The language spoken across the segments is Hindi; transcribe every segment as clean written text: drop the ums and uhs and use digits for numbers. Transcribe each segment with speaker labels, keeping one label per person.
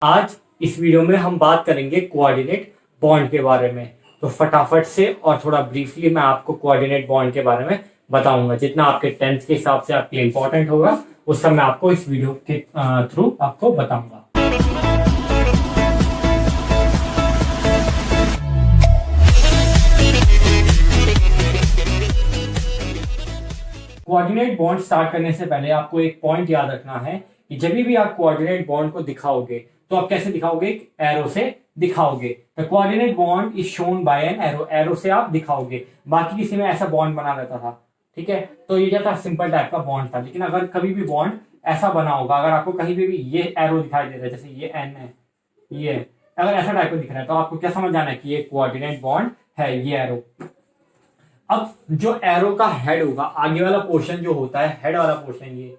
Speaker 1: आज इस वीडियो में हम बात करेंगे कोऑर्डिनेट बॉन्ड के बारे में। तो फटाफट से और थोड़ा ब्रीफली मैं आपको कोऑर्डिनेट बॉन्ड के बारे में बताऊंगा। जितना आपके 10th के हिसाब से आपके लिए इंपॉर्टेंट होगा उस सब मैं आपको इस वीडियो के थ्रू आपको बताऊंगा। कोऑर्डिनेट बॉन्ड स्टार्ट करने से पहले आपको एक पॉइंट याद रखना है कि जब भी आप कोऑर्डिनेट बॉन्ड को दिखाओगे तो आप कैसे दिखाओगे? एरो से दिखाओगे। The coordinate bond is shown by an arrow. Arrow से आप दिखाओगे। बाकी किसी में ऐसा बॉन्ड बना रहता था, ठीक है। तो ये क्या था? सिंपल टाइप का बॉन्ड था। लेकिन अगर कभी भी बॉन्ड ऐसा बना होगा, अगर आपको कहीं भी ये एरो दिखाई दे रहा है, जैसे ये एन है, ये अगर ऐसा टाइप का दिख रहा है तो आपको क्या समझ आना है कि ये कोऑर्डिनेट बॉन्ड है, ये एरो। अब जो एरो का हेड होगा, आगे वाला पोर्शन जो होता है, हेड वाला पोर्शन,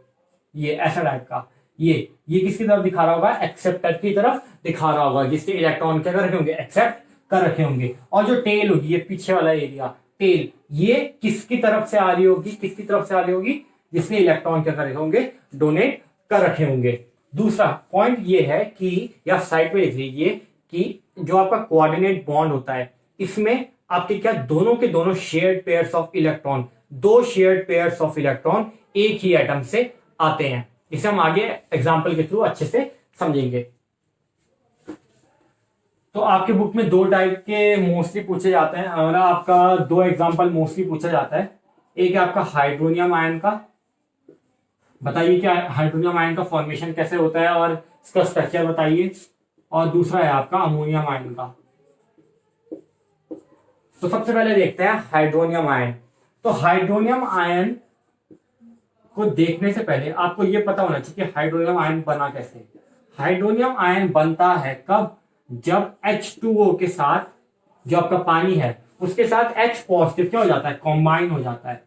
Speaker 1: ये ऐसा टाइप का, ये किसकी तरफ दिखा रहा होगा? एक्सेप्टर की तरफ दिखा रहा होगा, जिसके इलेक्ट्रॉन क्या कर रखे होंगे? एक्सेप्ट कर रखे होंगे। और जो टेल होगी, ये पीछे वाला एरिया टेल, ये किसकी तरफ से आ रही होगी? किसकी तरफ से आ रही होगी? जिसके इलेक्ट्रॉन क्या कर रखे होंगे? डोनेट कर रखे होंगे। दूसरा पॉइंट ये है कि, या साइड पे लिख लीजिए कि जो आपका कोऑर्डिनेट बॉन्ड होता है, इसमें आपके क्या दोनों के दोनों शेयर्ड पेयर्स ऑफ इलेक्ट्रॉन, दो शेयर्ड पेयर्स ऑफ इलेक्ट्रॉन एक ही एटम से आते हैं। इसे हम आगे एग्जांपल के थ्रू अच्छे से समझेंगे। तो आपके बुक में दो टाइप के मोस्टली पूछे जाते हैं, मतलब आपका दो एग्जांपल मोस्टली पूछा जाता है। एक है आपका हाइड्रोनियम आयन का, बताइए क्या हाइड्रोनियम आयन का फॉर्मेशन कैसे होता है और इसका स्ट्रक्चर बताइए। और दूसरा है आपका अमोनियम आयन का। तो सबसे पहले देखते हैं हाइड्रोनियम आयन। तो हाइड्रोनियम आयन को देखने से पहले आपको यह पता होना चाहिए कि हाइड्रोनियम आयन बना कैसे। हाइड्रोनियम आयन बनता है कब? जब H2O के साथ, जो आपका पानी है उसके साथ H पॉजिटिव क्या हो जाता है? कॉम्बाइन हो जाता है।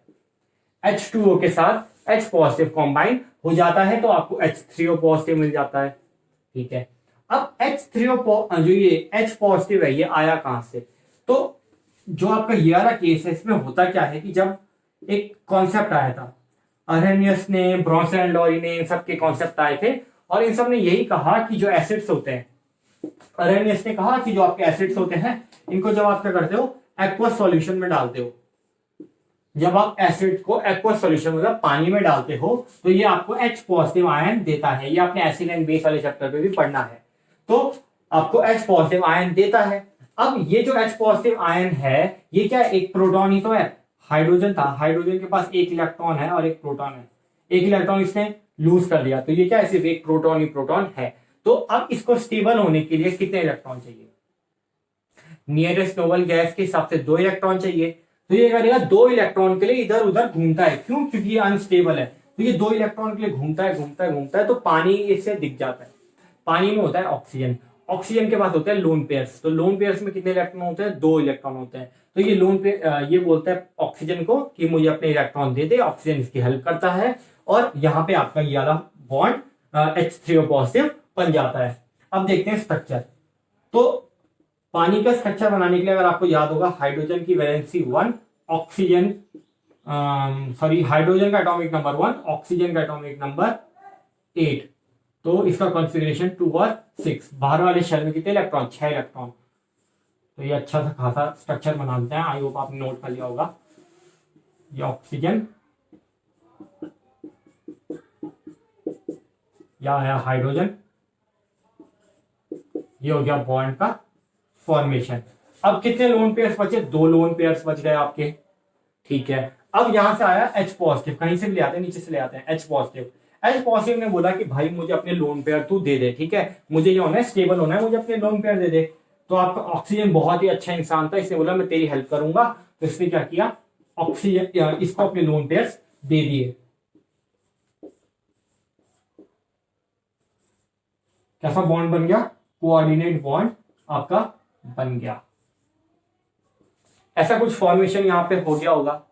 Speaker 1: H2O के साथ H पॉजिटिव कॉम्बाइन हो जाता है तो आपको H3O पॉजिटिव मिल जाता है, ठीक है। अब H3O जो ये H पॉजिटिव है, ये आया कहां से? तो जो आपका ये वाला केस है, इसमें होता क्या है कि जब एक कॉन्सेप्ट आया था, अरेनियस ने, ब्रॉन्सन एंड लॉरी ने, इन सब के कॉन्सेप्ट आए थे और इन सब ने यही कहा कि जो एसिड्स होते हैं, अरेनियस ने कहा कि जो आपके एसिड्स होते हैं इनको जब आप क्या करते हो? एक्वस सॉल्यूशन में डालते हो। जब आप एसिड को एक्वस सॉल्यूशन मतलब पानी में डालते हो तो ये आपको H पॉजिटिव आयन देता है। ये आपने एसिड एंड बेस वाले चैप्टर पे भी पढ़ना है। तो आपको H पॉजिटिव आयन देता है। अब ये जो H पॉजिटिव आयन है, ये क्या? एक प्रोटॉन ही तो है। हाइड्रोजन था, हाइड्रोजन के पास एक इलेक्ट्रॉन है और एक प्रोटॉन है। एक इलेक्ट्रॉन इसने लूज कर दिया तो ये क्या? सिर्फ एक प्रोटॉन ही प्रोटॉन है। तो अब इसको स्टेबल होने के लिए कितने इलेक्ट्रॉन चाहिए? नियरेस्ट नोबल गैस के हिसाब से 2 इलेक्ट्रॉन चाहिए। तो ये करेगा 2 इलेक्ट्रॉन के लिए इधर उधर घूमता है। क्यों? क्योंकि ये अनस्टेबल है। तो ये 2 इलेक्ट्रॉन के लिए घूमता है तो पानी इससे दिख जाता है। पानी में होता है ऑक्सीजन, ऑक्सीजन के पास होते हैं लोन पेयर्स। तो लोन पेयर्स में कितने इलेक्ट्रॉन होते हैं? 2 इलेक्ट्रॉन होते हैं। तो ये लोन पे ये बोलता है ऑक्सीजन को कि मुझे अपने इलेक्ट्रॉन दे दे। ऑक्सीजन इसकी हेल्प करता है और यहाँ पे आपका ये वाला बॉन्ड H3O पॉजिटिव बन जाता है। अब देखते हैं स्ट्रक्चर। तो पानी का स्ट्रक्चर बनाने के लिए अगर आपको याद होगा, हाइड्रोजन की वैलेंसी 1, ऑक्सीजन हाइड्रोजन का एटॉमिक नंबर 1, ऑक्सीजन का एटॉमिक नंबर 8। तो इसका कॉन्फ़िगरेशन 2 और 6। बाहर वाले शेल में कितने इलेक्ट्रॉन? 6 इलेक्ट्रॉन। तो ये अच्छा सा खासा स्ट्रक्चर बना देते हैं। आई होप आपने नोट कर लिया होगा। ये ऑक्सीजन, या है हाइड्रोजन, ये हो गया बॉन्ड का फॉर्मेशन। अब कितने लोन पेयर्स बचे? 2 लोन पेयर्स बच गए आपके, ठीक है। अब यहां से आया H पॉजिटिव, कहीं से भी ले आते हैं, नीचे से ले आते हैं। H पॉजिटिव, H पॉजिटिव ने बोला कि भाई मुझे अपने लोन पेयर तू दे दे, ठीक है। मुझे ये होना है, स्टेबल होना है, मुझे अपने लोन पेयर दे दे। तो आपका ऑक्सीजन बहुत ही अच्छा इंसान था, इसने बोला मैं तेरी हेल्प करूंगा। तो इसने क्या किया? ऑक्सीजन इसको अपने लोन पेयर्स दे दिए। कैसा बॉन्ड बन गया? कोऑर्डिनेट बॉन्ड आपका बन गया। ऐसा कुछ फॉर्मेशन यहां पे हो गया होगा।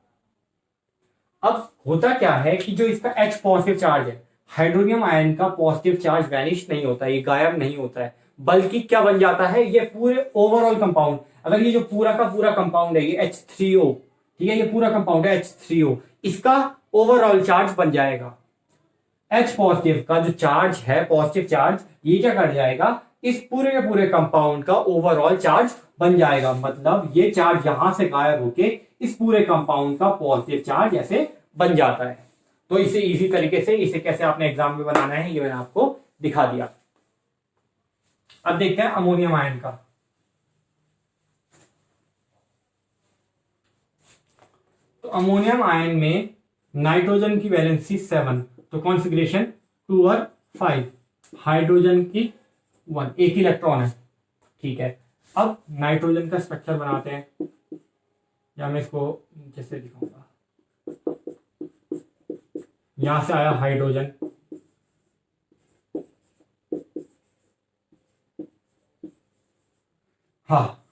Speaker 1: अब होता क्या है कि जो इसका H पॉजिटिव चार्ज है, हाइड्रोनियम आयन का पॉजिटिव चार्ज वैनिश नहीं होता, ये गायब नहीं होता है, बल्कि क्या बन जाता है? ये पूरे ओवरऑल कंपाउंड, अगर ये जो पूरा का पूरा कंपाउंड है ये H3O, ठीक है, ये पूरा कंपाउंड है H3O, इसका ओवरऑल चार्ज बन जाएगा। H पॉजिटिव का जो चार्ज है, पॉजिटिव चार्ज, ये क्या कर जाएगा? इस पूरे के पूरे कंपाउंड का ओवरऑल चार्ज बन जाएगा। मतलब ये चार्ज यहां से गायब होके इस पूरे कंपाउंड का पॉजिटिव चार्ज ऐसे बन जाता है। तो इसे इजी तरीके से इसे कैसे आपने एग्जाम में बनाना है ये मैंने आपको दिखा दिया। अब देखते हैं अमोनियम आयन का। तो अमोनियम आयन में नाइट्रोजन की वैलेंसी 7, तो कॉन्फिगरेशन 2 और 5, हाइड्रोजन की 1, एक इलेक्ट्रॉन है। ठीक है, अब नाइट्रोजन का स्ट्रक्चर बनाते हैं, या मैं इसको जैसे दिखाऊंगा। यहां से आया हाइड्रोजन, हाँ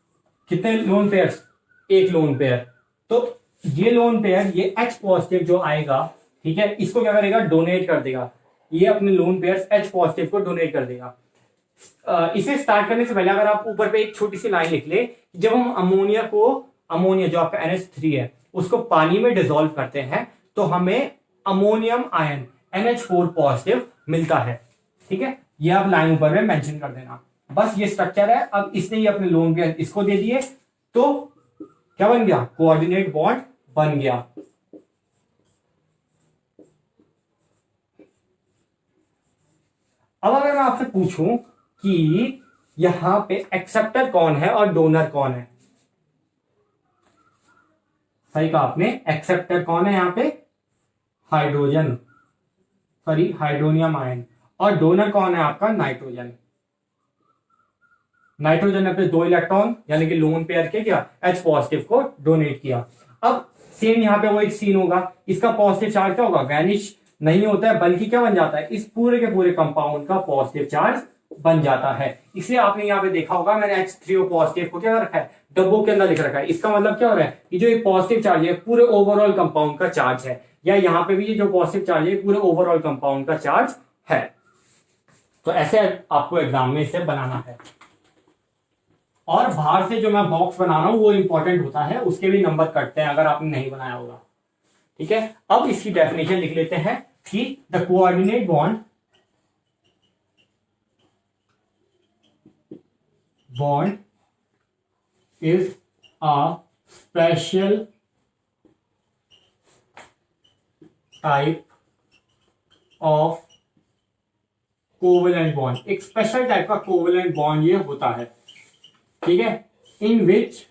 Speaker 1: कितने लोन पेयर्स, एक लोन पेयर। तो ये लोन पेयर ये H पॉजिटिव जो आएगा, ठीक है, इसको क्या करेगा, डोनेट कर देगा। ये अपने लोन पेयर्स H पॉजिटिव को डोनेट कर देगा। इसे स्टार्ट करने से पहले अगर आप ऊपर पे एक छोटी सी लाइन लिख ले, जब हम अमोनिया जो आपका NH3 है उसको पानी में डिसॉल्व करते हैं तो हमें अमोनियम आयन NH4 पॉजिटिव मिलता है। ठीक है, ये आप लाइन ऊपर में मेंशन कर देना। बस ये स्ट्रक्चर है। अब इसने ये अपने लोन पेयर इसको दे दिए तो क्या बन गया, कोऑर्डिनेट बॉन्ड बन गया। अब अगर मैं आपसे पूछूं कि यहां पे एक्सेप्टर कौन है और डोनर कौन है, सही कहा आपने, एक्सेप्टर कौन है यहां पे, हाइड्रोजन, सॉरी हाइड्रोनियम आयन, और डोनर कौन है आपका, नाइट्रोजन। नाइट्रोजन ने अपने 2 इलेक्ट्रॉन यानी कि लोन पेयर के क्या H पॉजिटिव को डोनेट किया। अब सेम यहां पे वो एक सीन होगा, इसका पॉजिटिव चार्ज क्या होगा, वैनिश नहीं होता है, बल्कि क्या बन जाता है, इस पूरे के पूरे कंपाउंड का पॉजिटिव चार्ज बन जाता है। इसलिए आपने यहाँ पे देखा होगा मैंने H3O पॉजिटिव को क्या रखा है, डब्बों के अंदर लिख रखा है। इसका मतलब क्या हो रहा है कि जो एक पॉजिटिव चार्ज है पूरे ओवरऑल कंपाउंड का चार्ज है, या यहाँ पे भी ये जो पॉजिटिव चार्ज है पूरे ओवरऑल कंपाउंड का चार्ज है। तो ऐसे आपको एग्जाम में इसे बनाना है। और बाहर से जो मैं बॉक्स बना रहा हूं वो इंपॉर्टेंट होता है, उसके भी नंबर कटते हैं अगर आपने नहीं बनाया होगा। ठीक है, अब इसकी डेफिनेशन लिख लेते हैं कि the coordinate bond is a special type of covalent bond. एक स्पेशल टाइप का कोवेलेंट बॉन्ड ये होता है, ठीक है, in which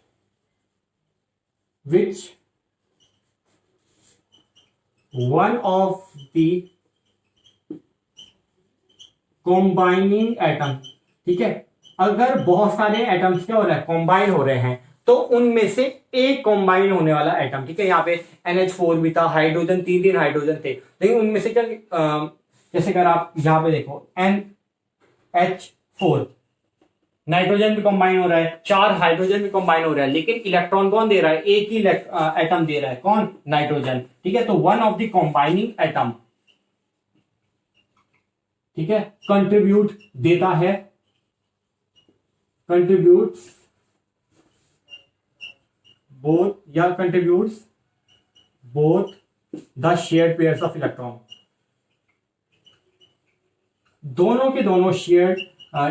Speaker 1: one of the combining atom, ठीक है, अगर बहुत सारे एटम्स क्या हो रहे हैं, कॉम्बाइन हो रहे हैं, तो उनमें से एक कॉम्बाइन होने वाला एटम, ठीक है, यहाँ पे NH4 भी था, हाइड्रोजन, 3 हाइड्रोजन थे, लेकिन उनमें से क्या जैसे अगर आप यहां पे देखो NH4, नाइट्रोजन भी कंबाइन हो रहा है, 4 हाइड्रोजन भी कंबाइन हो रहा है, लेकिन इलेक्ट्रॉन कौन दे रहा है, एक ही एटम दे रहा है, कौन, नाइट्रोजन। ठीक है, तो one of the combining atom, ठीक है, कंट्रीब्यूट देता है, contributes both the shared pairs of electron, दोनों के दोनों शेयर्ड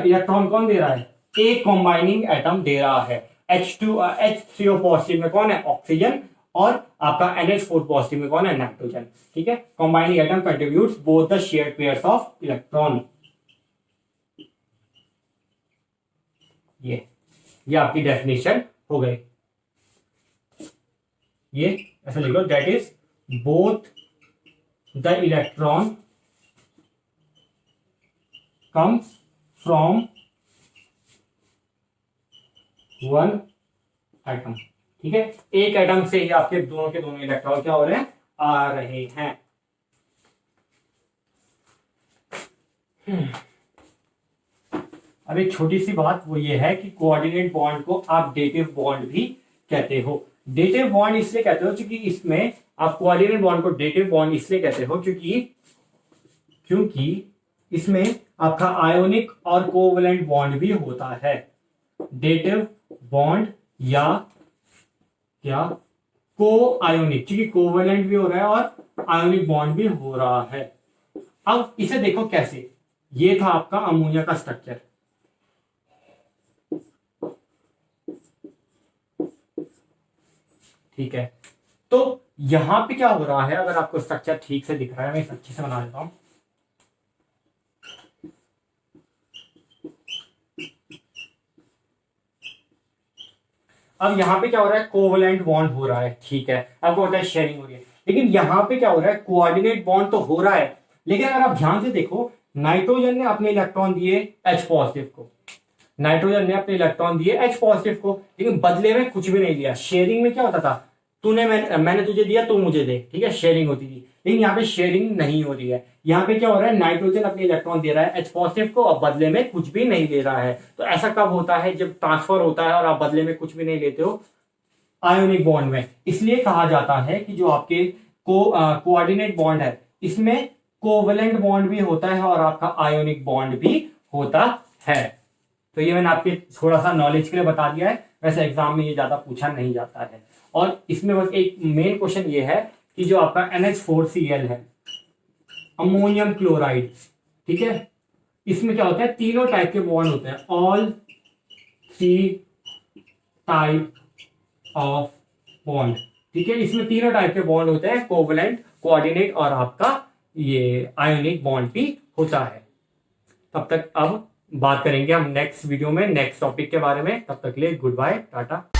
Speaker 1: इलेक्ट्रॉन कौन दे रहा है, एक कंबाइनिंग एटम दे रहा है। H3O पॉजिटिव में कौन है, ऑक्सीजन, और आपका NH4 पॉजिटिव में कौन है, नाइट्रोजन। ठीक है, combining atom contributes both the shared pairs of electron. ये आपकी डेफिनेशन हो गई। ये ऐसा लिख लो, that is both the electron comes from one atom. ठीक है, एक एटम से ही आपके दोनों के दोनों इलेक्ट्रॉन क्या हो रहे हैं, आ रहे हैं। अब एक छोटी सी बात वो ये है कि कोऑर्डिनेट बॉन्ड को आप डेटिव बॉन्ड भी कहते हो। डेटिव बॉन्ड इसलिए कहते हो क्योंकि इसमें आप कोऑर्डिनेट बॉन्ड को डेटिव बॉन्ड इसलिए कहते हो क्योंकि इसमें आपका आयोनिक और कोवलेंट बॉन्ड भी होता है। डेटिव बॉन्ड या क्या को आयोनिक, क्योंकि कोवलेंट भी हो रहा है और आयोनिक बॉन्ड भी हो रहा है। अब इसे देखो कैसे, ये था आपका अमोनिया का स्ट्रक्चर, ठीक है, तो यहां पे क्या हो रहा है, अगर आपको स्ट्रक्चर ठीक से दिख रहा है, मैं इसे अच्छे से बना देता हूं। अब यहाँ पे क्या हो रहा है, कोवलेंट बॉन्ड हो रहा है, ठीक है, आपको पता है शेयरिंग हो रही है, लेकिन यहाँ पे क्या हो रहा है, कोऑर्डिनेट बॉन्ड तो हो रहा है, लेकिन अगर आप ध्यान से देखो, नाइट्रोजन ने अपने इलेक्ट्रॉन दिए H पॉजिटिव को, नाइट्रोजन ने अपने इलेक्ट्रॉन दिए H पॉजिटिव को, लेकिन बदले में कुछ भी नहीं दिया। शेयरिंग में क्या होता था, मैंने तुझे दिया, तू मुझे दे, ठीक है, शेयरिंग होती थी, लेकिन यहाँ पे शेयरिंग नहीं हो रही है। यहाँ पे क्या हो रहा है, नाइट्रोजन अपने इलेक्ट्रॉन दे रहा है H पॉजिटिव को और बदले में कुछ भी नहीं दे रहा है। तो ऐसा कब होता है, जब ट्रांसफर होता है और आप बदले में कुछ भी नहीं लेते हो आयोनिक बॉन्ड में। इसलिए कहा जाता है कि जो आपके कोऑर्डिनेट बॉन्ड है, इसमें कोवलेंट बॉन्ड भी होता है और आपका आयोनिक बॉन्ड भी होता है। तो ये मैंने आपके थोड़ा सा नॉलेज के लिए बता दिया है, वैसे एग्जाम में ये ज्यादा पूछा नहीं जाता है। और इसमें बस एक मेन क्वेश्चन ये है कि जो आपका NH4Cl है, अमोनियम क्लोराइड, ठीक है, इसमें क्या होता है, तीनों टाइप के बॉन्ड होते हैं, ऑल 3 टाइप ऑफ बॉन्ड, ठीक है, इसमें तीनों टाइप के बॉन्ड होते हैं, कोवलेंट, कोऑर्डिनेट और आपका ये आयोनिक बॉन्ड भी होता है। तब तक अब बात करेंगे हम नेक्स्ट वीडियो में नेक्स्ट टॉपिक के बारे में। तब तक के लिए गुड बाय, टाटा।